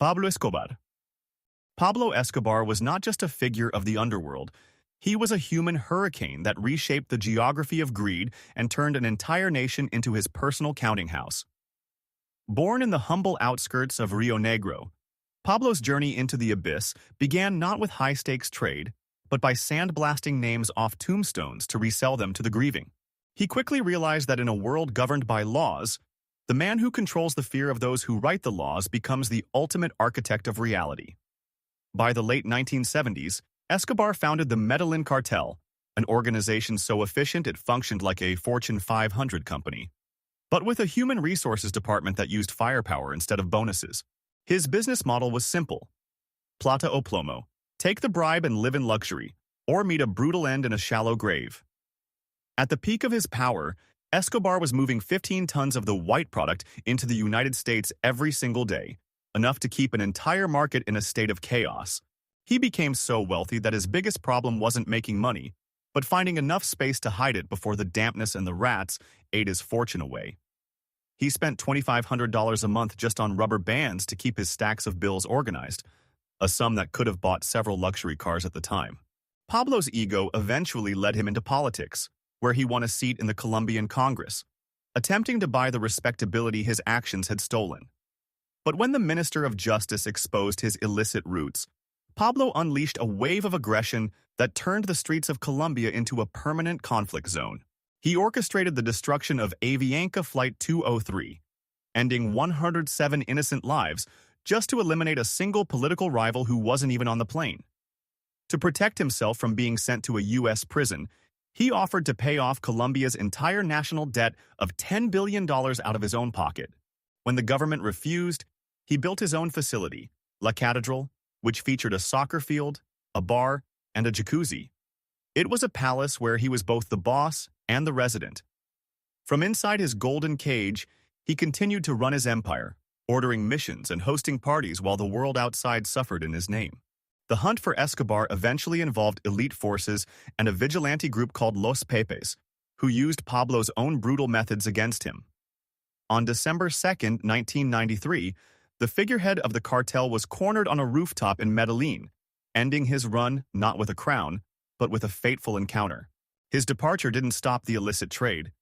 Pablo Escobar. Pablo Escobar was not just a figure of the underworld. He was a human hurricane that reshaped the geography of greed and turned an entire nation into his personal counting house. Born in the humble outskirts of Rio Negro, Pablo's journey into the abyss began not with high-stakes trade, but by sandblasting names off tombstones to resell them to the grieving. He quickly realized that in a world governed by laws, the man who controls the fear of those who write the laws becomes the ultimate architect of reality. By the late 1970s, Escobar founded the Medellin Cartel, an organization so efficient it functioned like a Fortune 500 company, but with a human resources department that used firepower instead of bonuses. His business model was simple. Plata o plomo. Take the bribe and live in luxury, or meet a brutal end in a shallow grave. At the peak of his power, Escobar was moving 15 tons of the white product into the United States every single day, enough to keep an entire market in a state of chaos. He became so wealthy that his biggest problem wasn't making money, but finding enough space to hide it before the dampness and the rats ate his fortune away. He spent $2,500 a month just on rubber bands to keep his stacks of bills organized, a sum that could have bought several luxury cars at the time. Pablo's ego eventually led him into politics, where he won a seat in the Colombian Congress, attempting to buy the respectability his actions had stolen. But when the Minister of Justice exposed his illicit roots, Pablo unleashed a wave of aggression that turned the streets of Colombia into a permanent conflict zone. He orchestrated the destruction of Avianca Flight 203, ending 107 innocent lives just to eliminate a single political rival who wasn't even on the plane. To protect himself from being sent to a U.S. prison, he offered to pay off Colombia's entire national debt of $10 billion out of his own pocket. When the government refused, he built his own facility, La Catedral, which featured a soccer field, a bar, and a jacuzzi. It was a palace where he was both the boss and the resident. From inside his golden cage, he continued to run his empire, ordering missions and hosting parties while the world outside suffered in his name. The hunt for Escobar eventually involved elite forces and a vigilante group called Los Pepes, who used Pablo's own brutal methods against him. On December 2, 1993, the figurehead of the cartel was cornered on a rooftop in Medellin, ending his run not with a crown, but with a fateful encounter. His departure didn't stop the illicit trade.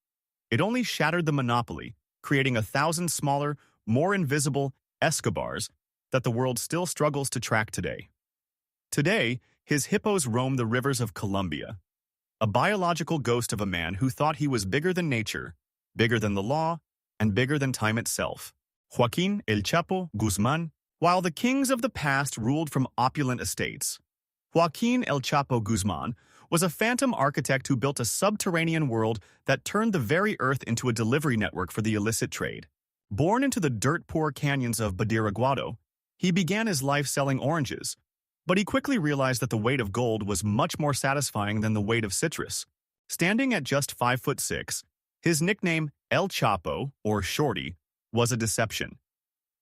It only shattered the monopoly, creating 1,000 smaller, more invisible Escobars that the world still struggles to track today. Today, his hippos roam the rivers of Colombia, a biological ghost of a man who thought he was bigger than nature, bigger than the law, and bigger than time itself. Joaquin El Chapo Guzman. While the kings of the past ruled from opulent estates, Joaquin El Chapo Guzman was a phantom architect who built a subterranean world that turned the very earth into a delivery network for the illicit trade. Born into the dirt-poor canyons of Badiraguado, he began his life selling oranges, but he quickly realized that the weight of gold was much more satisfying than the weight of citrus. Standing at just 5'6", his nickname El Chapo, or Shorty, was a deception.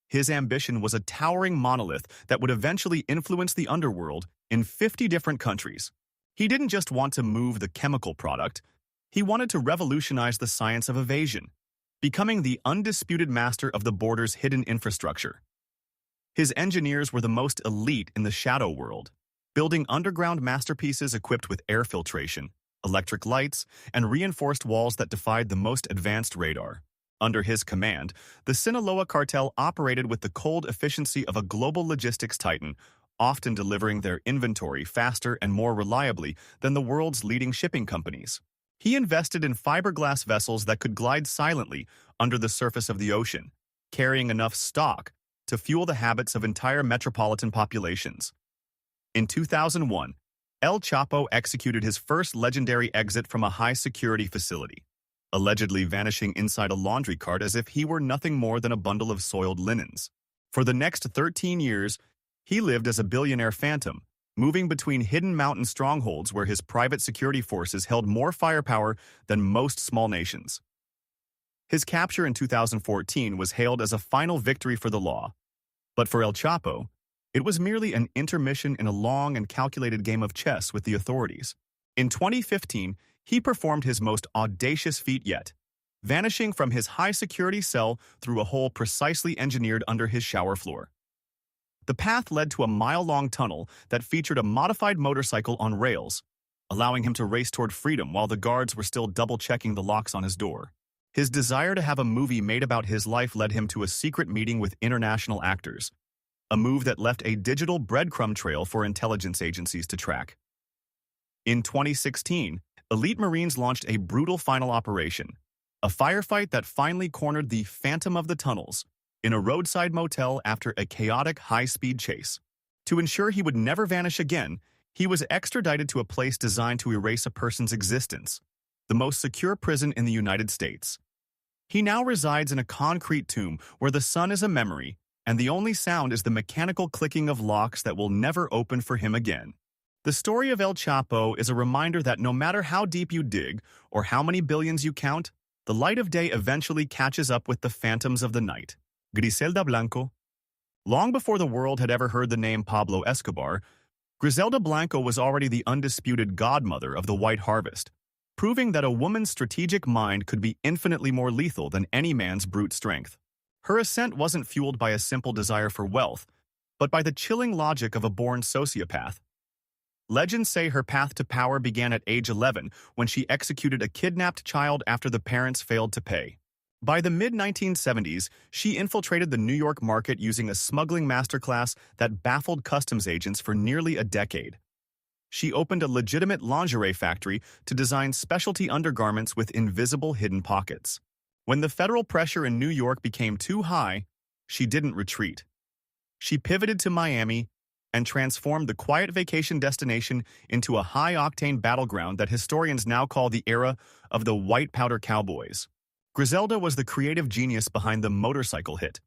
His ambition was a towering monolith that would eventually influence the underworld in 50 different countries. He didn't just want to move the chemical product, he wanted to revolutionize the science of evasion, becoming the undisputed master of the border's hidden infrastructure. His engineers were the most elite in the shadow world, building underground masterpieces equipped with air filtration, electric lights, and reinforced walls that defied the most advanced radar. Under his command, the Sinaloa cartel operated with the cold efficiency of a global logistics titan, often delivering their inventory faster and more reliably than the world's leading shipping companies. He invested in fiberglass vessels that could glide silently under the surface of the ocean, carrying enough stock to fuel the habits of entire metropolitan populations. In 2001, El Chapo executed his first legendary exit from a high-security facility, allegedly vanishing inside a laundry cart as if he were nothing more than a bundle of soiled linens. For the next 13 years, he lived as a billionaire phantom, moving between hidden mountain strongholds where his private security forces held more firepower than most small nations. His capture in 2014 was hailed as a final victory for the law, but for El Chapo, it was merely an intermission in a long and calculated game of chess with the authorities. In 2015, he performed his most audacious feat yet, vanishing from his high-security cell through a hole precisely engineered under his shower floor. The path led to a mile-long tunnel that featured a modified motorcycle on rails, allowing him to race toward freedom while the guards were still double-checking the locks on his door. His desire to have a movie made about his life led him to a secret meeting with international actors, a move that left a digital breadcrumb trail for intelligence agencies to track. In 2016, elite Marines launched a brutal final operation, a firefight that finally cornered the Phantom of the Tunnels in a roadside motel after a chaotic high-speed chase. To ensure he would never vanish again, he was extradited to a place designed to erase a person's existence, the most secure prison in the United States. He now resides in a concrete tomb where the sun is a memory, and the only sound is the mechanical clicking of locks that will never open for him again. The story of El Chapo is a reminder that no matter how deep you dig or how many billions you count, the light of day eventually catches up with the phantoms of the night. Griselda Blanco. Long before the world had ever heard the name Pablo Escobar, Griselda Blanco was already the undisputed godmother of the White Harvest, proving that a woman's strategic mind could be infinitely more lethal than any man's brute strength. Her ascent wasn't fueled by a simple desire for wealth, but by the chilling logic of a born sociopath. Legends say her path to power began at age 11 when she executed a kidnapped child after the parents failed to pay. By the mid-1970s, she infiltrated the New York market using a smuggling masterclass that baffled customs agents for nearly a decade. She opened a legitimate lingerie factory to design specialty undergarments with invisible hidden pockets. When the federal pressure in New York became too high, she didn't retreat. She pivoted to Miami and transformed the quiet vacation destination into a high-octane battleground that historians now call the era of the white powder cowboys. Griselda was the creative genius behind the motorcycle hit,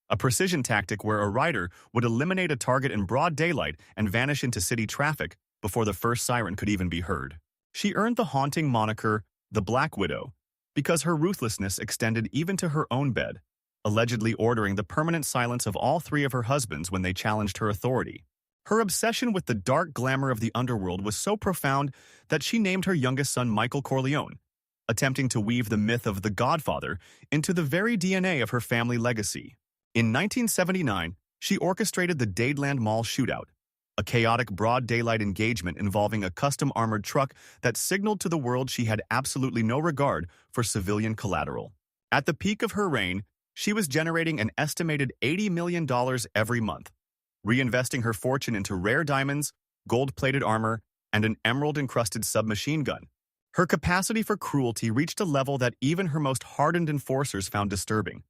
a precision tactic where a rider would eliminate a target in broad daylight and vanish into city traffic before the first siren could even be heard. She earned the haunting moniker, the Black Widow, because her ruthlessness extended even to her own bed, allegedly ordering the permanent silence of all three of her husbands when they challenged her authority. Her obsession with the dark glamour of the underworld was so profound that she named her youngest son Michael Corleone, attempting to weave the myth of the Godfather into the very DNA of her family legacy. In 1979, she orchestrated the Dadeland Mall shootout, a chaotic broad daylight engagement involving a custom armored truck that signaled to the world she had absolutely no regard for civilian collateral. At the peak of her reign, she was generating an estimated $80 million every month, reinvesting her fortune into rare diamonds, gold-plated armor, and an emerald-encrusted submachine gun. Her capacity for cruelty reached a level that even her most hardened enforcers found disturbing.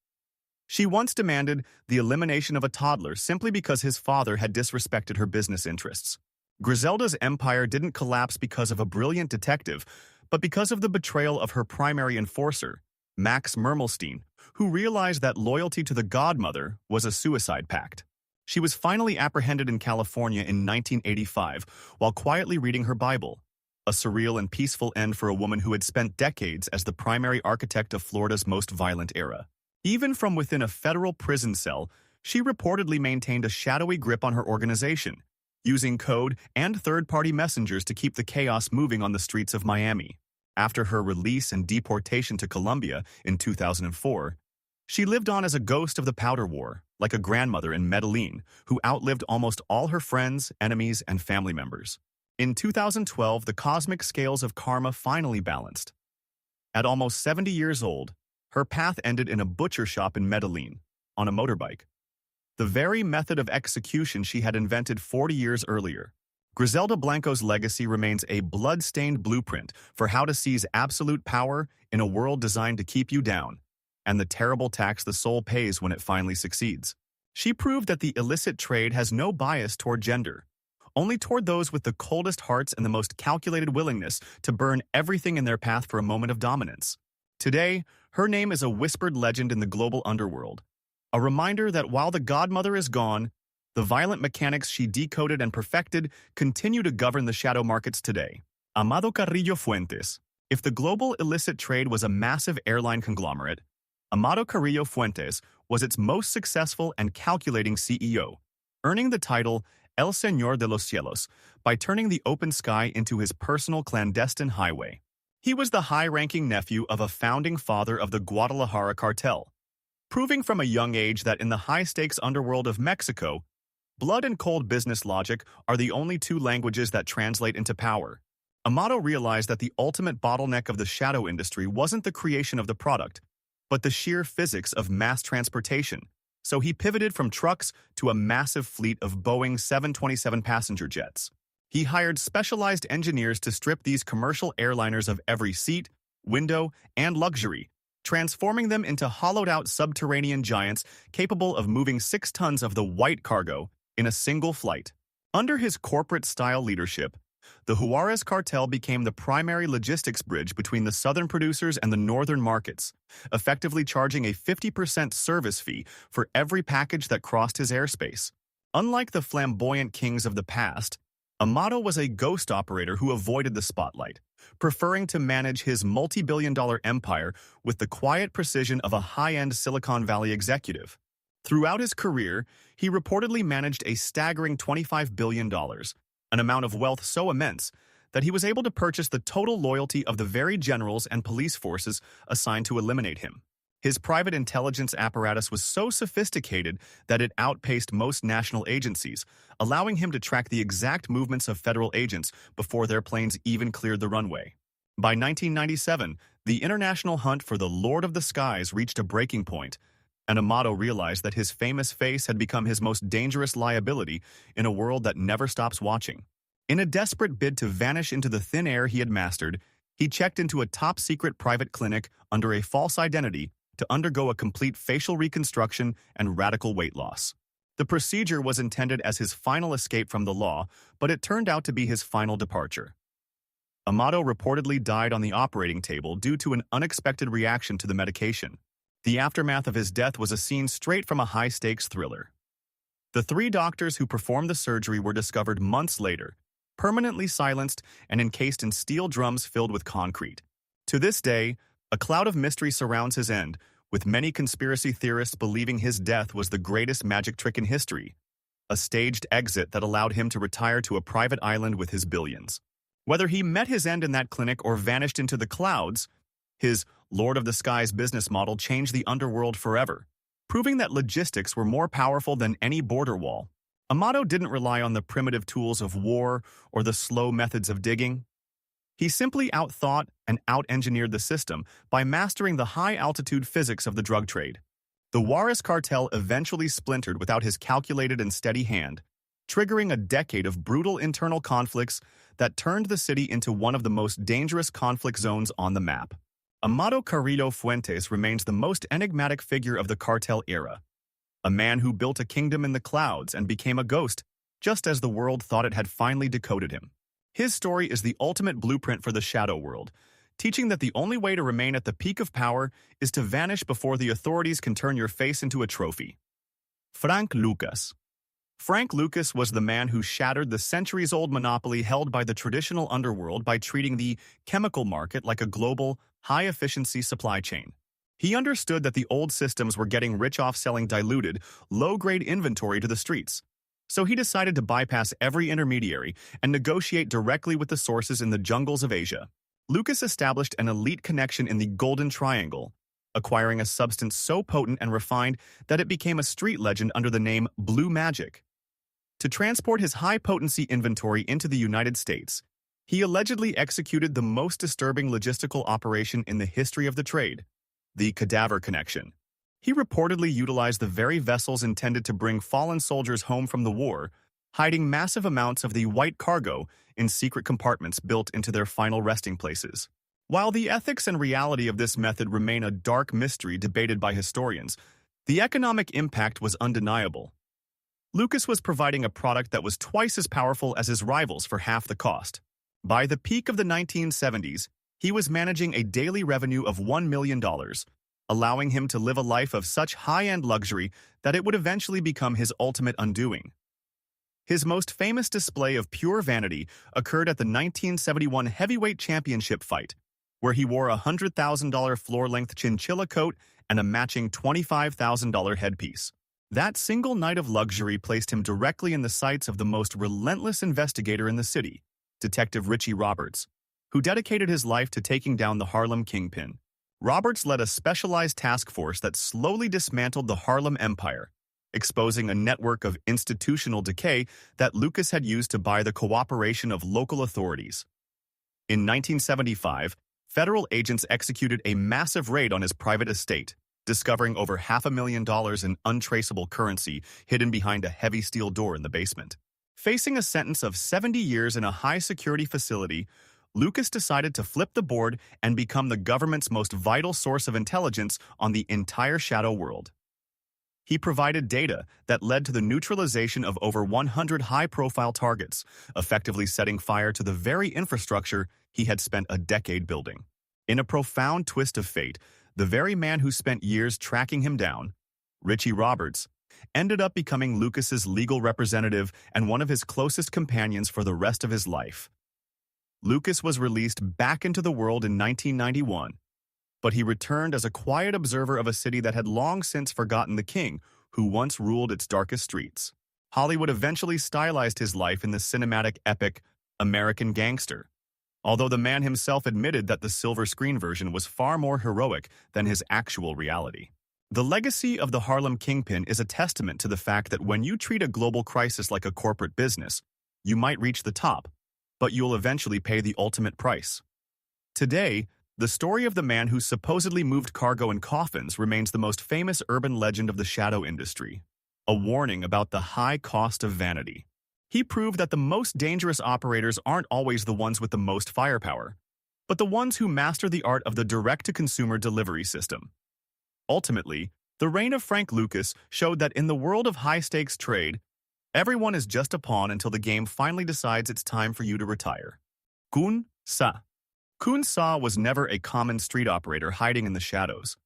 She once demanded the elimination of a toddler simply because his father had disrespected her business interests. Griselda's empire didn't collapse because of a brilliant detective, but because of the betrayal of her primary enforcer, Max Mermelstein, who realized that loyalty to the godmother was a suicide pact. She was finally apprehended in California in 1985 while quietly reading her Bible, a surreal and peaceful end for a woman who had spent decades as the primary architect of Florida's most violent era. Even from within a federal prison cell, she reportedly maintained a shadowy grip on her organization, using code and third-party messengers to keep the chaos moving on the streets of Miami. After her release and deportation to Colombia in 2004, she lived on as a ghost of the Powder War, like a grandmother in Medellin who outlived almost all her friends, enemies, and family members. In 2012, the cosmic scales of karma finally balanced. At almost 70 years old, her path ended in a butcher shop in Medellin, on a motorbike. The very method of execution she had invented 40 years earlier. Griselda Blanco's legacy remains a blood-stained blueprint for how to seize absolute power in a world designed to keep you down, and the terrible tax the soul pays when it finally succeeds. She proved that the illicit trade has no bias toward gender, only toward those with the coldest hearts and the most calculated willingness to burn everything in their path for a moment of dominance. Today, her name is a whispered legend in the global underworld, a reminder that while the godmother is gone, the violent mechanics she decoded and perfected continue to govern the shadow markets today. Amado Carrillo Fuentes. If the global illicit trade was a massive airline conglomerate, Amado Carrillo Fuentes was its most successful and calculating CEO, earning the title El Señor de los Cielos by turning the open sky into his personal clandestine highway. He was the high-ranking nephew of a founding father of the Guadalajara Cartel, proving from a young age that in the high-stakes underworld of Mexico, Blood and cold business logic are the only two languages that translate into power. Amado realized that the ultimate bottleneck of the shadow industry wasn't the creation of the product, but the sheer physics of mass transportation. So he pivoted from trucks to a massive fleet of Boeing 727 passenger jets. He hired specialized engineers to strip these commercial airliners of every seat, window, and luxury, transforming them into hollowed-out subterranean giants capable of moving 6 tons of the white cargo in a single flight. Under his corporate-style leadership, the Juarez Cartel became the primary logistics bridge between the southern producers and the northern markets, effectively charging a 50% service fee for every package that crossed his airspace. Unlike the flamboyant kings of the past, Amado was a ghost operator who avoided the spotlight, preferring to manage his multi-billion-dollar empire with the quiet precision of a high-end Silicon Valley executive. Throughout his career, he reportedly managed a staggering $25 billion, an amount of wealth so immense that he was able to purchase the total loyalty of the very generals and police forces assigned to eliminate him. His private intelligence apparatus was so sophisticated that it outpaced most national agencies, allowing him to track the exact movements of federal agents before their planes even cleared the runway. By 1997, the international hunt for the Lord of the Skies reached a breaking point, and Amado realized that his famous face had become his most dangerous liability in a world that never stops watching. In a desperate bid to vanish into the thin air he had mastered, he checked into a top-secret private clinic under a false identity to undergo a complete facial reconstruction and radical weight loss. The procedure was intended as his final escape from the law, but it turned out to be his final departure. Amado reportedly died on the operating table due to an unexpected reaction to the medication. The aftermath of his death was a scene straight from a high-stakes thriller. The 3 doctors who performed the surgery were discovered months later, permanently silenced and encased in steel drums filled with concrete. To this day, a cloud of mystery surrounds his end, with many conspiracy theorists believing his death was the greatest magic trick in history, a staged exit that allowed him to retire to a private island with his billions. Whether he met his end in that clinic or vanished into the clouds, his Lord of the Skies business model changed the underworld forever, proving that logistics were more powerful than any border wall. Amado didn't rely on the primitive tools of war or the slow methods of digging. He simply outthought and out-engineered the system by mastering the high-altitude physics of the drug trade. The Juarez cartel eventually splintered without his calculated and steady hand, triggering a decade of brutal internal conflicts that turned the city into one of the most dangerous conflict zones on the map. Amado Carrillo Fuentes remains the most enigmatic figure of the cartel era, a man who built a kingdom in the clouds and became a ghost just as the world thought it had finally decoded him. His story is the ultimate blueprint for the shadow world, teaching that the only way to remain at the peak of power is to vanish before the authorities can turn your face into a trophy. Frank Lucas. Frank Lucas was the man who shattered the centuries-old monopoly held by the traditional underworld by treating the chemical market like a global, high-efficiency supply chain. He understood that the old systems were getting rich off selling diluted, low-grade inventory to the streets. So he decided to bypass every intermediary and negotiate directly with the sources in the jungles of Asia. Lucas established an elite connection in the Golden Triangle, acquiring a substance so potent and refined that it became a street legend under the name Blue Magic. To transport his high-potency inventory into the United States, he allegedly executed the most disturbing logistical operation in the history of the trade, the Cadaver Connection. He reportedly utilized the very vessels intended to bring fallen soldiers home from the war, hiding massive amounts of the white cargo in secret compartments built into their final resting places. While the ethics and reality of this method remain a dark mystery debated by historians, the economic impact was undeniable. Lucas was providing a product that was twice as powerful as his rivals for half the cost. By the peak of the 1970s, he was managing a daily revenue of $1 million, allowing him to live a life of such high-end luxury that it would eventually become his ultimate undoing. His most famous display of pure vanity occurred at the 1971 heavyweight championship fight, where he wore a $100,000 floor-length chinchilla coat and a matching $25,000 headpiece. That single night of luxury placed him directly in the sights of the most relentless investigator in the city, Detective Richie Roberts, who dedicated his life to taking down the Harlem Kingpin. Roberts led a specialized task force that slowly dismantled the Harlem Empire, exposing a network of institutional decay that Lucas had used to buy the cooperation of local authorities. In 1975, federal agents executed a massive raid on his private estate, discovering over $500,000 in untraceable currency hidden behind a heavy steel door in the basement. Facing a sentence of 70 years in a high-security facility, Lucas decided to flip the board and become the government's most vital source of intelligence on the entire shadow world. He provided data that led to the neutralization of over 100 high-profile targets, effectively setting fire to the very infrastructure he had spent a decade building. In a profound twist of fate, the very man who spent years tracking him down, Richie Roberts, ended up becoming Lucas's legal representative and one of his closest companions for the rest of his life. Lucas was released back into the world in 1991, but he returned as a quiet observer of a city that had long since forgotten the king who once ruled its darkest streets. Hollywood eventually stylized his life in the cinematic epic American Gangster, although the man himself admitted that the silver screen version was far more heroic than his actual reality. The legacy of the Harlem Kingpin is a testament to the fact that when you treat a global crisis like a corporate business, you might reach the top, but you'll eventually pay the ultimate price. Today, the story of the man who supposedly moved cargo in coffins remains the most famous urban legend of the shadow industry, a warning about the high cost of vanity. He proved that the most dangerous operators aren't always the ones with the most firepower, but the ones who master the art of the direct-to-consumer delivery system. Ultimately, the reign of Frank Lucas showed that in the world of high-stakes trade, everyone is just a pawn until the game finally decides it's time for you to retire. Khun Sa. Khun Sa was never a common street operator hiding in the shadows.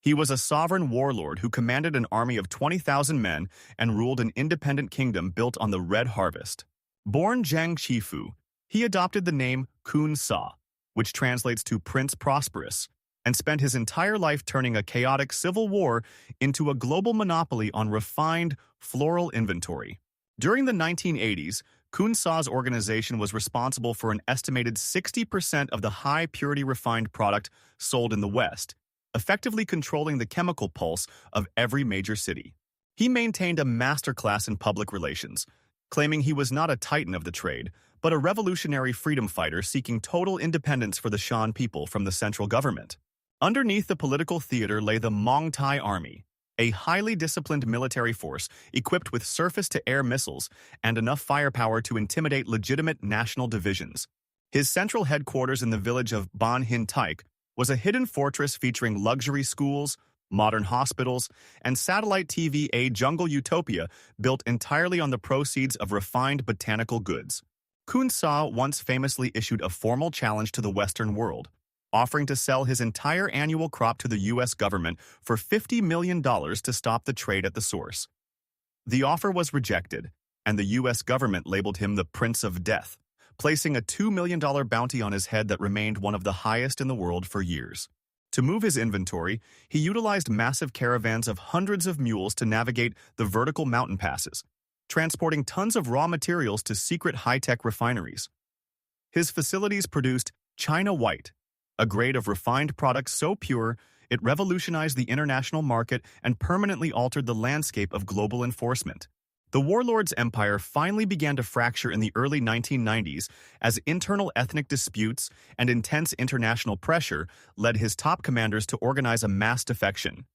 He was a sovereign warlord who commanded an army of 20,000 men and ruled an independent kingdom built on the Red Harvest. Born Zhang Qifu, he adopted the name Khun Sa, which translates to Prince Prosperous, and spent his entire life turning a chaotic civil war into a global monopoly on refined, floral inventory. During the 1980s, Khun Sa's organization was responsible for an estimated 60% of the high-purity refined product sold in the West, effectively controlling the chemical pulse of every major city. He maintained a masterclass in public relations, claiming he was not a titan of the trade, but a revolutionary freedom fighter seeking total independence for the Shan people from the central government. Underneath the political theater lay the Mong Tai Army, a highly disciplined military force equipped with surface-to-air missiles and enough firepower to intimidate legitimate national divisions. His central headquarters in the village of Ban Hin Taik was a hidden fortress featuring luxury schools, modern hospitals, and satellite TV, a jungle utopia built entirely on the proceeds of refined botanical goods. Khun Sa once famously issued a formal challenge to the Western world, offering to sell his entire annual crop to the U.S. government for $50 million to stop the trade at the source. The offer was rejected, and the U.S. government labeled him the Prince of Death, placing a $2 million bounty on his head that remained one of the highest in the world for years. To move his inventory, he utilized massive caravans of hundreds of mules to navigate the vertical mountain passes, transporting tons of raw materials to secret high-tech refineries. His facilities produced China White, a grade of refined product so pure it revolutionized the international market and permanently altered the landscape of global enforcement. The warlord's empire finally began to fracture in the early 1990s as internal ethnic disputes and intense international pressure led his top commanders to organize a mass defection.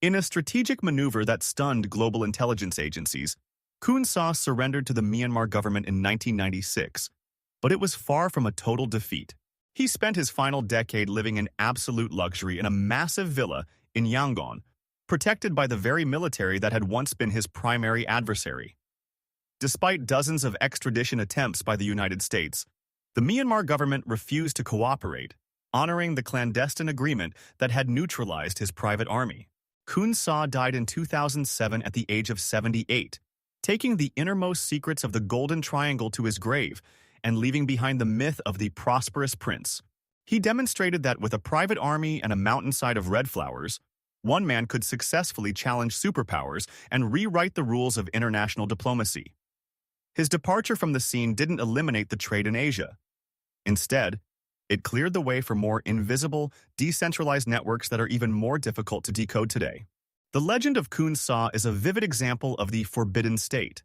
In a strategic maneuver that stunned global intelligence agencies, Khun Sa surrendered to the Myanmar government in 1996, but it was far from a total defeat. He spent his final decade living in absolute luxury in a massive villa in Yangon, protected by the very military that had once been his primary adversary. Despite dozens of extradition attempts by the United States, the Myanmar government refused to cooperate, honoring the clandestine agreement that had neutralized his private army. Khun Sa died in 2007 at the age of 78, taking the innermost secrets of the Golden Triangle to his grave and leaving behind the myth of the prosperous prince. He demonstrated that with a private army and a mountainside of red flowers, one man could successfully challenge superpowers and rewrite the rules of international diplomacy. His departure from the scene didn't eliminate the trade in Asia. Instead, it cleared the way for more invisible, decentralized networks that are even more difficult to decode today. The legend of Khun Sa is a vivid example of the forbidden state,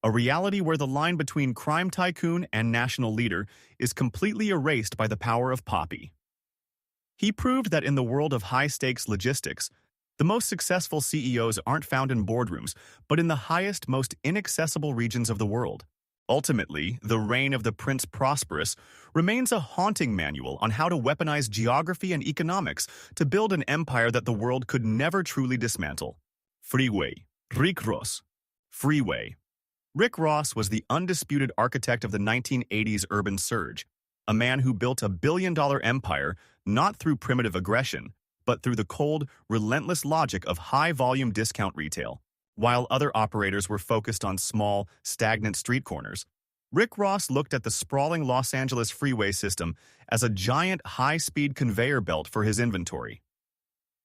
a reality where the line between crime tycoon and national leader is completely erased by the power of Poppy. He proved that in the world of high-stakes logistics, the most successful CEOs aren't found in boardrooms, but in the highest, most inaccessible regions of the world. Ultimately, the reign of the Prince Prosperous remains a haunting manual on how to weaponize geography and economics to build an empire that the world could never truly dismantle. Freeway. Rick Ross. Freeway. Rick Ross was the undisputed architect of the 1980s urban surge, a man who built a billion-dollar empire not through primitive aggression, but through the cold, relentless logic of high-volume discount retail. While other operators were focused on small, stagnant street corners, Rick Ross looked at the sprawling Los Angeles freeway system as a giant high-speed conveyor belt for his inventory.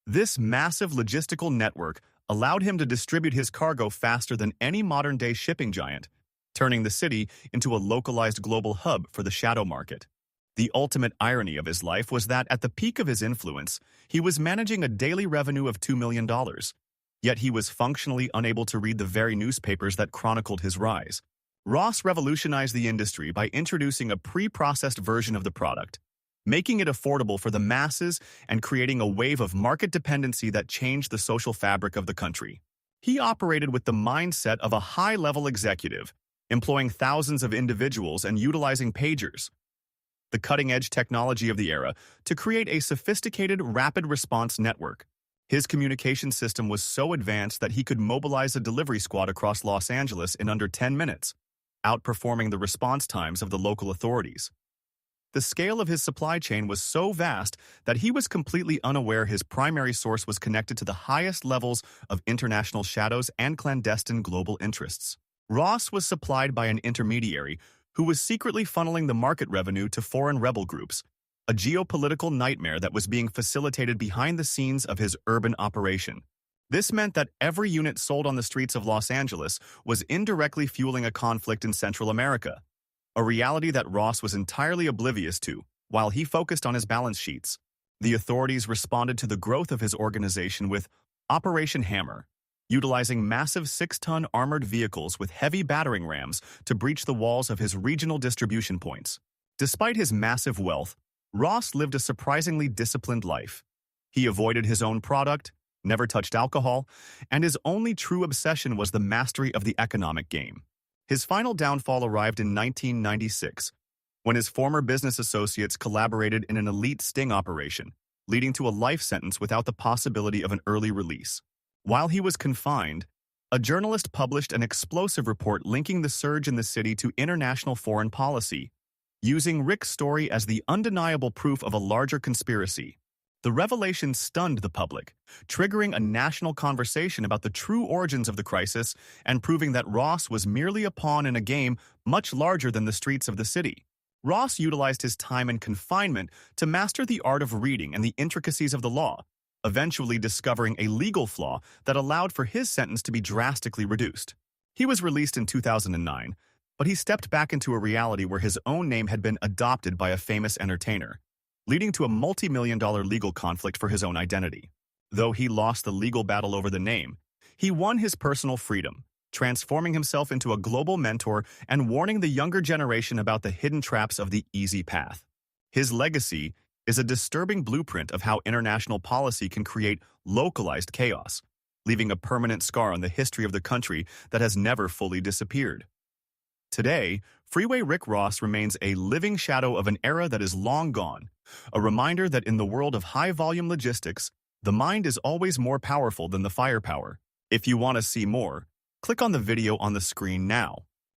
This massive logistical network allowed him to distribute his cargo faster than any modern-day shipping giant, turning the city into a localized global hub for the shadow market. The ultimate irony of his life was that at the peak of his influence, he was managing a daily revenue of $2 million. Yet he was functionally unable to read the very newspapers that chronicled his rise. Ross revolutionized the industry by introducing a pre-processed version of the product, making it affordable for the masses and creating a wave of market dependency that changed the social fabric of the country. He operated with the mindset of a high-level executive, employing thousands of individuals and utilizing pagers, the cutting-edge technology of the era, to create a sophisticated rapid response network. His communication system was so advanced that he could mobilize a delivery squad across Los Angeles in under 10 minutes, outperforming the response times of the local authorities. The scale of his supply chain was so vast that he was completely unaware his primary source was connected to the highest levels of international shadows and clandestine global interests. Ross was supplied by an intermediary who was secretly funneling the market revenue to foreign rebel groups, a geopolitical nightmare that was being facilitated behind the scenes of his urban operation. This meant that every unit sold on the streets of Los Angeles was indirectly fueling a conflict in Central America, a reality that Ross was entirely oblivious to, while he focused on his balance sheets. The authorities responded to the growth of his organization with Operation Hammer, utilizing massive 6-ton armored vehicles with heavy battering rams to breach the walls of his regional distribution points. Despite his massive wealth, Ross lived a surprisingly disciplined life. He avoided his own product, never touched alcohol, and his only true obsession was the mastery of the economic game. His final downfall arrived in 1996, when his former business associates collaborated in an elite sting operation, leading to a life sentence without the possibility of an early release. While he was confined, a journalist published an explosive report linking the surge in the city to international foreign policy, using Rick's story as the undeniable proof of a larger conspiracy. The revelation stunned the public, triggering a national conversation about the true origins of the crisis and proving that Ross was merely a pawn in a game much larger than the streets of the city. Ross utilized his time in confinement to master the art of reading and the intricacies of the law, eventually discovering a legal flaw that allowed for his sentence to be drastically reduced. He was released in 2009, but he stepped back into a reality where his own name had been adopted by a famous entertainer, leading to a multi-million-dollar legal conflict for his own identity. Though he lost the legal battle over the name, he won his personal freedom, transforming himself into a global mentor and warning the younger generation about the hidden traps of the easy path. His legacy is a disturbing blueprint of how international policy can create localized chaos, leaving a permanent scar on the history of the country that has never fully disappeared. Today, Freeway Rick Ross remains a living shadow of an era that is long gone, a reminder that in the world of high-volume logistics, the mind is always more powerful than the firepower. If you want to see more, click on the video on the screen now.